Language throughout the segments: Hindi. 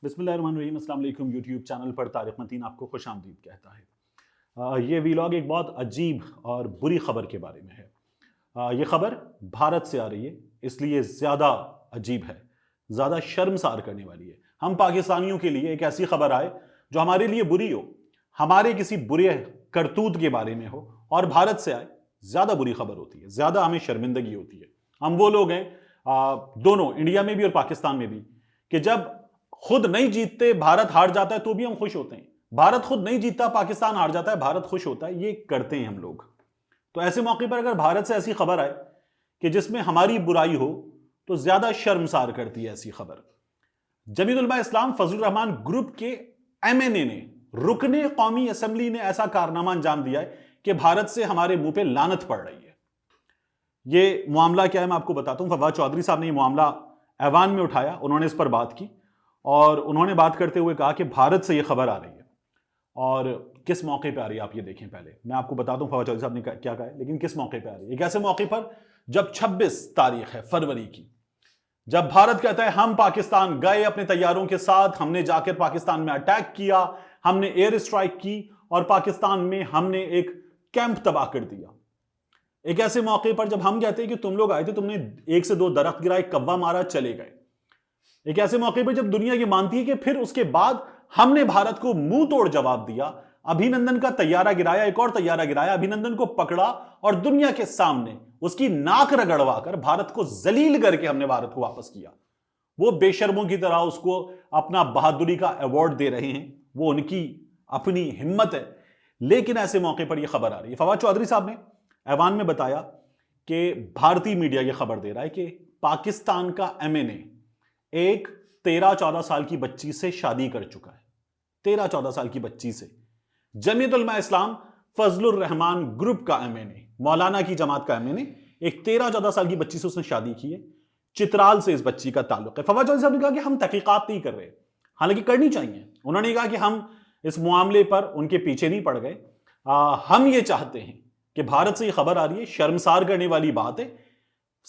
बिस्मिल्लाहिर्रहमानिर्रहीम। अस्सलाम वालेकुम। यूट्यूब चैनल पर तारिक मतीन आपको खुश आमदीद कहता है। ये वीलॉग एक बहुत अजीब और बुरी खबर के बारे में है। ये खबर भारत से आ रही है, इसलिए ज़्यादा अजीब है, ज़्यादा शर्मसार करने वाली है। हम पाकिस्तानियों के लिए एक ऐसी खबर आए जो हमारे लिए बुरी हो, हमारे किसी बुरे करतूत के बारे में हो, और भारत से आए, ज़्यादा बुरी खबर होती है, ज़्यादा हमें शर्मिंदगी होती है। हम वो लोग हैं, दोनों इंडिया में भी और पाकिस्तान में भी, कि जब खुद नहीं जीतते भारत हार जाता है तो भी हम खुश होते हैं। भारत खुद नहीं जीतता पाकिस्तान हार जाता है, भारत खुश होता है। ये करते हैं हम लोग। तो ऐसे मौके पर अगर भारत से ऐसी खबर आए कि जिसमें हमारी बुराई हो, तो ज्यादा शर्मसार करती है ऐसी खबर। जमीयत उलमा इस्लाम फजलुर रहमान ग्रुप के एमएनए ने, रुकने कौमी असेंबली ने ऐसा कारनामा अंजाम दिया है कि भारत से हमारे मुंह पे लानत पड़ रही है। ये मामला क्या है मैं आपको बताता हूं। फवाद चौधरी साहब ने ये मामला ऐवान में उठाया, उन्होंने इस पर बात की और उन्होंने बात करते हुए कहा कि भारत से ये खबर आ रही है और किस मौके पे आ रही है आप ये देखें। पहले मैं आपको बताता हूं फवाद चौधरी साहब ने क्या कहा है, लेकिन किस मौके पे आ रही है। एक ऐसे मौके पर जब 26 तारीख है फरवरी की, जब भारत कहता है हम पाकिस्तान गए अपने तैयारों के साथ, हमने जाकर पाकिस्तान में अटैक किया, हमने एयर स्ट्राइक की और पाकिस्तान में हमने एक कैंप तबाह कर दिया। एक ऐसे मौके पर जब हम कहते हैं कि तुम लोग आए थे, तुमने 1 से 2 दरख्त गिराए, कव्वा मारा, चले गए। एक ऐसे मौके पर जब दुनिया ये मानती है कि फिर उसके बाद हमने भारत को मुंह तोड़ जवाब दिया, अभिनंदन का तैयारा गिराया, एक और तैयारा गिराया, अभिनंदन को पकड़ा और दुनिया के सामने उसकी नाक रगड़वा कर भारत को जलील करके हमने भारत को वापस किया। वो बेशर्मों की तरह उसको अपना बहादुरी का अवार्ड दे रहे हैं, वो उनकी अपनी हिम्मत है। लेकिन ऐसे मौके पर यह खबर आ रही है। फवाद चौधरी साहब ने ऐवान में बताया कि भारतीय मीडिया यह खबर दे रहा है कि पाकिस्तान का एमएनए एक 13-14 साल की बच्ची से शादी कर चुका है। 13-14 साल की बच्ची से। जमीयत उलमा इस्लाम फजलुर रहमान ग्रुप का एमएनए, मौलाना की जमात का एमएनए, एक 13-14 साल की बच्ची से उसने शादी की है। चित्राल से इस बच्ची का ताल्लुक है। फवाद चौधरी साहब ने कहा कि हम तहकीकात नहीं कर रहे, हालांकि करनी चाहिए। उन्होंने कहा कि हम इस मामले पर उनके पीछे नहीं पड़ गए। हम ये चाहते हैं कि भारत से ये खबर आ रही है, शर्मसार करने वाली बात है।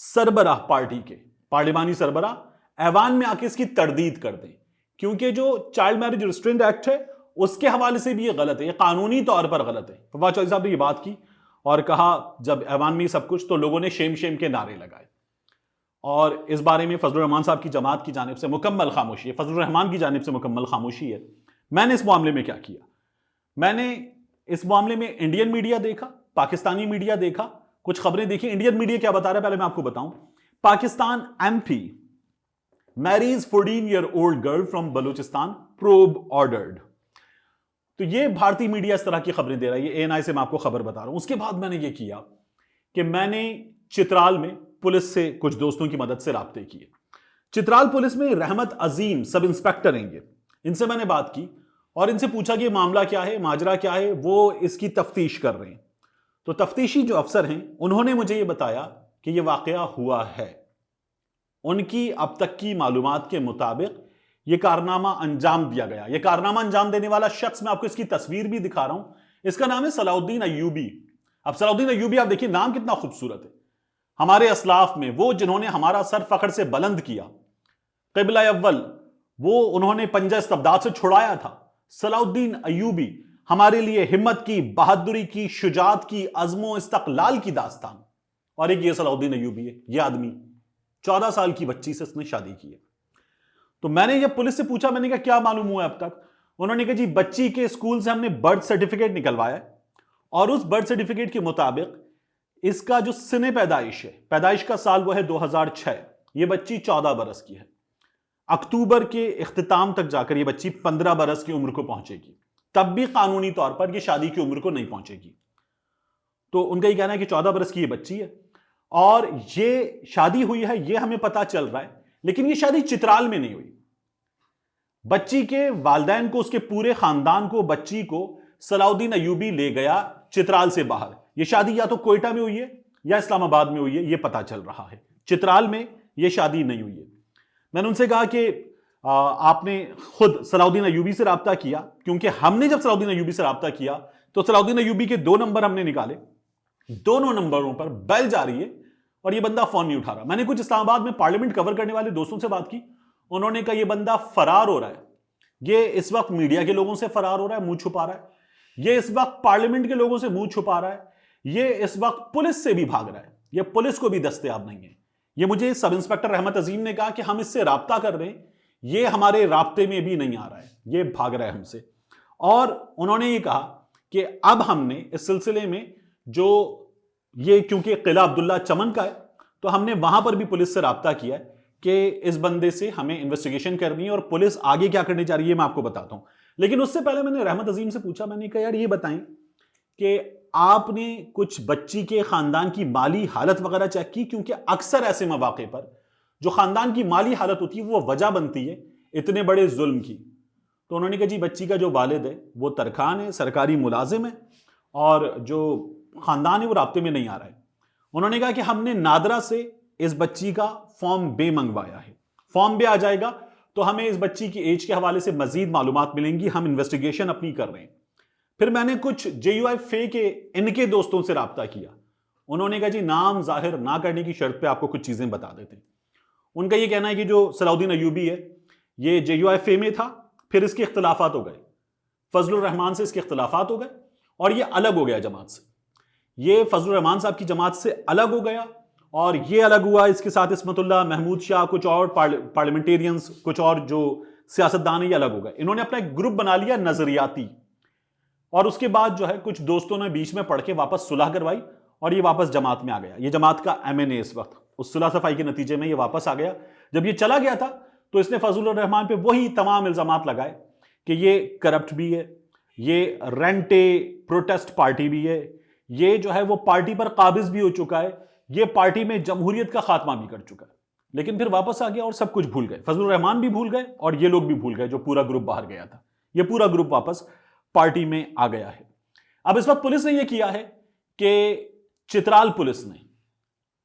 सरबराह पार्टी के पार्लिमानी सरबराह ऐवान में आके इसकी तरदीद कर दें, क्योंकि जो चाइल्ड मैरिज रिस्ट्रेंट एक्ट है उसके हवाले से भी ये गलत है, ये कानूनी तौर पर गलत है। फवाद चौधरी साहब ने ये बात की और कहा जब ऐवान में सब कुछ, तो लोगों ने शेम शेम के नारे लगाए। और इस बारे में फजलुर रहमान साहब की जमात की जानिब से मुकम्मल खामोशी है, फजलुर रहमान की जानिब से मुकम्मल खामोशी है। मैंने इस मामले में क्या किया, मैंने इस मामले में इंडियन मीडिया देखा, पाकिस्तानी मीडिया देखा, कुछ खबरें देखी। इंडियन मीडिया क्या बता रहा है पहले मैं आपको बताऊं। Pakistan MP marries 14-year-old girl from Balochistan, probe ordered. तो ये भारतीय मीडिया इस तरह की खबरें दे रहा है। ये एएनआई से मैं आपको खबर बता रहा हूं। उसके बाद मैंने ये किया कि मैंने चित्राल में पुलिस से कुछ दोस्तों की मदद से राब्ते किए। चित्राल पुलिस में रहमत अजीम सब इंस्पेक्टर हैं, इनसे मैंने बात की और इनसे पूछा कि मामला क्या है, माजरा क्या है। वो इसकी तफ्तीश कर रहे हैं। तो तफ्तीशी जो अफसर हैं उन्होंने मुझे ये बताया कि ये वाकया हुआ है। उनकी अब तक की मालूमात के मुताबिक यह कारनामा अंजाम दिया गया। यह कारनामा अंजाम देने वाला शख्स, मैं आपको इसकी तस्वीर भी दिखा रहा हूं, इसका नाम है सलाउद्दीन अय्यूबी। अब सलाउद्दीन अय्यूबी आप देखिए, नाम कितना खूबसूरत है। हमारे असलाफ में वो जिन्होंने हमारा सर फखर से बुलंद किया, क़िबला अव्वल, वो उन्होंने पंजा इस्तबदाद से छुड़ाया था। सलाउद्दीन अय्यूबी हमारे लिए हिम्मत की, बहादुरी की, शुजात की, अज़्मो इस्तक़लाल की दास्तान। और एक ये सलाउद्दीन अय्यूबी है। ये आदमी 14 साल की बच्ची से इसने शादी की है। तो मैंने जब पुलिस से पूछा, मैंने कहा क्या मालूम हुआ अब तक। उन्होंने कहा जी बच्ची के स्कूल से हमने बर्थ सर्टिफिकेट निकलवाया और उस बर्थ सर्टिफिकेट के मुताबिक इसका जो सिने पैदाइश है, पैदाइश का साल वो है 2006। ये बच्ची 14 बरस की है। अक्टूबर के इख्तिताम तक जाकर ये बच्ची 15 बरस की उम्र को पहुंचेगी, तब भी कानूनी तौर पर ये शादी की उम्र को नहीं पहुंचेगी। तो उनका ये कहना है कि 14 बरस की ये बच्ची है और ये शादी हुई है, ये हमें पता चल रहा है। लेकिन ये शादी चित्राल में नहीं हुई। बच्ची के वालिदैन को, उसके पूरे खानदान को, बच्ची को सलाउद्दीन अय्यूबी ले गया चित्राल से बाहर। यह शादी या तो कोयटा में हुई है या इस्लामाबाद में हुई है, यह पता चल रहा है। चित्राल में यह शादी नहीं हुई है। मैंने उनसे कहा कि आपने खुद सलाउद्दीन अय्यूबी से राब्ता किया, क्योंकि हमने जब सलाउद्दीन अय्यूबी से राब्ता किया तो सलाउद्दीन अय्यूबी के 2 नंबर हमने निकाले, दोनों नंबरों पर बेल जा रही है और ये बंदा फोन नहीं उठा रहा। मैंने कुछ इस्लामाबाद में पार्लियामेंट कवर करने वाले दोस्तों से बात की, उन्होंने कहा ये बंदा फरार हो रहा है, ये इस वक्त मीडिया के लोगों से फरार हो रहा है, मुंह छुपा रहा है। ये इस वक्त पार्लियामेंट के लोगों से मुंह छुपा रहा है। ये इस वक्त पुलिस से भी भाग रहा है। ये पुलिस को भी दस्तयाब नहीं है। ये मुझे सब इंस्पेक्टर रहमत अजीम ने कहा कि हम इससे राब्ता कर रहे हैं, ये हमारे राब्ते में भी नहीं आ रहा है, ये भाग रहा है हमसे। और उन्होंने ये कहा कि अब हमने इस सिलसिले में जो ये क्योंकि किला अब्दुल्ला चमन का है, तो हमने वहां पर भी पुलिस से राब्ता किया है कि इस बंदे से हमें इन्वेस्टिगेशन करनी है और पुलिस आगे क्या करनी चाह रही है मैं आपको बताता हूं। लेकिन उससे पहले मैंने रहमत अजीम से पूछा, मैंने कहा यार ये बताएं कि आपने कुछ बच्ची के खानदान की माली हालत वगैरह चेक की, क्योंकि अक्सर ऐसे मौके पर जो खानदान की माली हालत होती है वो वजह बनती है इतने बड़े जुल्म की। तो उन्होंने कहा जी बच्ची का जो वालिद है वो तरखान है, सरकारी मुलाजिम है, और जो खानदान है वो राब्ते में नहीं आ रहा है। उन्होंने कहा कि हमने नादरा से इस बच्ची का फॉर्म बे मंगवाया है, फॉर्म बे आ जाएगा तो हमें इस बच्ची की एज के हवाले से मजीद मालूमात मिलेंगी, हम इन्वेस्टिगेशन अपनी कर रहे हैं। फिर मैंने कुछ JUI फे के इनके दोस्तों से राब्ता किया, उन्होंने कहा जी नाम जाहिर ना करने की शर्त पे आपको कुछ चीजें बता देते हैं। उनका ये कहना है कि जो सलाउद्दीन अयूबी है ये JUI फे में था, फिर इसके इख्तलाफात हो गए, फजलुर रहमान से इसके इख्तलाफात हो गए और ये अलग हो गया जमात से। ये फजलुर रहमान साहब की जमात से अलग हो गया और ये अलग हुआ, इसके साथ इस्मतुल्लाह, महमूद शाह, कुछ और पार्लियामेंटेरियंस, कुछ और जो सियासतदान है ये अलग हो गए। इन्होंने अपना एक ग्रुप बना लिया नजरियाती, और उसके बाद जो है कुछ दोस्तों ने बीच में पढ़ के वापस सुलह करवाई और ये वापस जमात में आ गया। ये जमात का MNA इस वक्त, उस सुलह सफाई के नतीजे में ये वापस आ गया। जब ये चला गया था तो इसने फजलुर रहमान पे वही तमाम इल्जामात लगाए कि ये करप्ट भी है, ये रेंटे प्रोटेस्ट पार्टी भी है, ये जो है वो पार्टी पर काबिज भी हो चुका है, ये पार्टी में जमहूरियत का खात्मा भी कर चुका है। लेकिन फिर वापस आ गया और सब कुछ भूल गए, फजलुर रहमान भी भूल गए और ये लोग भी भूल गए, जो पूरा ग्रुप बाहर गया था। ये पूरा ग्रुप वापस पार्टी में आ गया है। अब इस वक्त पुलिस ने यह किया है कि चित्राल पुलिस ने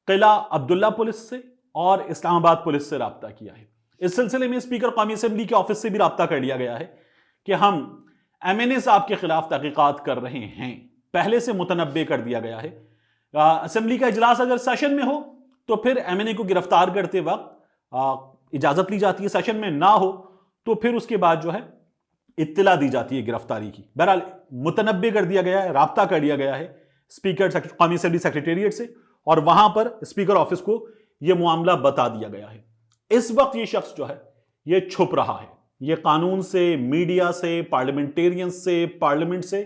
किला अब्दुल्ला पुलिस से और इस्लामाबाद पुलिस से राब्ता किया है। इस सिलसिले में स्पीकर कौमी असेंबली के ऑफिस से भी राब्ता कर लिया गया है कि हम MNA साहब के खिलाफ तहकीकात कर रहे हैं, पहले से मुतनब्बे कर दिया गया है। असेंबली का इजलास अगर सेशन में हो तो फिर MNA को गिरफ्तार करते वक्त इजाजत ली जाती है, सेशन में ना हो तो फिर उसके बाद जो है इत्तला दी जाती है गिरफ्तारी की। बहरहाल मुतनब्बे कर दिया गया है, राब्ता कर लिया गया है स्पीकर कौमी असेंबली सेक्रेटेरिएट से, और वहां पर स्पीकर ऑफिस को यह मामला बता दिया गया है। इस वक्त ये शख्स जो है ये छुप रहा है, ये कानून से, मीडिया से, पार्लियामेंटेरियन से, पार्लियामेंट से,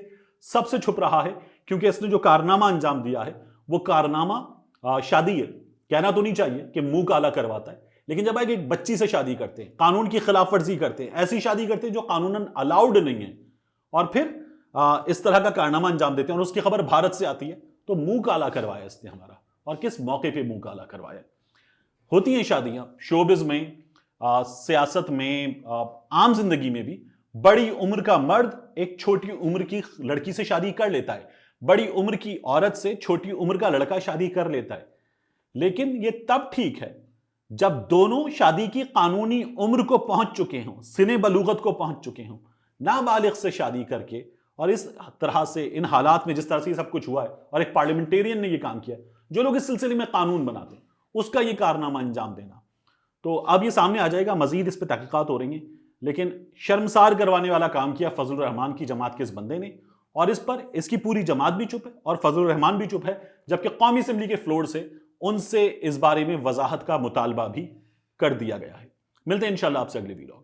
सबसे छुप रहा है, क्योंकि इसने जो कारनामा अंजाम दिया है वो कारनामा शादी है। कहना तो नहीं चाहिए कि मुंह काला करवाता है, लेकिन जब एक बच्ची से शादी करते हैं, कानून की खिलाफ वर्जी करते हैं, ऐसी शादी करते हैं जो कानूनन अलाउड नहीं है, और फिर इस तरह का कारनामा अंजाम देते हैं और उसकी खबर भारत से आती है, तो मुंह काला करवाया इसने हमारा। और किस मौके पे मुंह काला करवाया? होती हैं शादियां शोबिज में, सियासत में, आम जिंदगी में भी। बड़ी उम्र का मर्द एक छोटी उम्र की लड़की से शादी कर लेता है, बड़ी उम्र की औरत से छोटी उम्र का लड़का शादी कर लेता है, लेकिन यह तब ठीक है जब दोनों शादी की कानूनी उम्र को पहुंच चुके हों, सिने बलूगत को पहुंच चुके हों। नाबालिग से शादी करके और इस तरह से, इन हालात में जिस तरह से ये सब कुछ हुआ है, और एक पार्लियामेंटेरियन ने ये काम किया, जो लोग इस सिलसिले में कानून बनाते हैं, उसका ये कारनामा अंजाम देना। तो अब ये सामने आ जाएगा, मजीद इस पर तहकीकात हो रही हैं, लेकिन शर्मसार करवाने वाला काम किया फजलुर रहमान की जमात के इस बंदे ने, और इस पर इसकी पूरी जमात भी चुप है और फजलुर रहमान भी चुप है, जबकि कौमी असेंबली के फ्लोर से उनसे इस बारे में वजाहत का मुतालबा भी कर दिया गया है। मिलते हैं इंशाल्लाह आपसे अगले वीडियो में।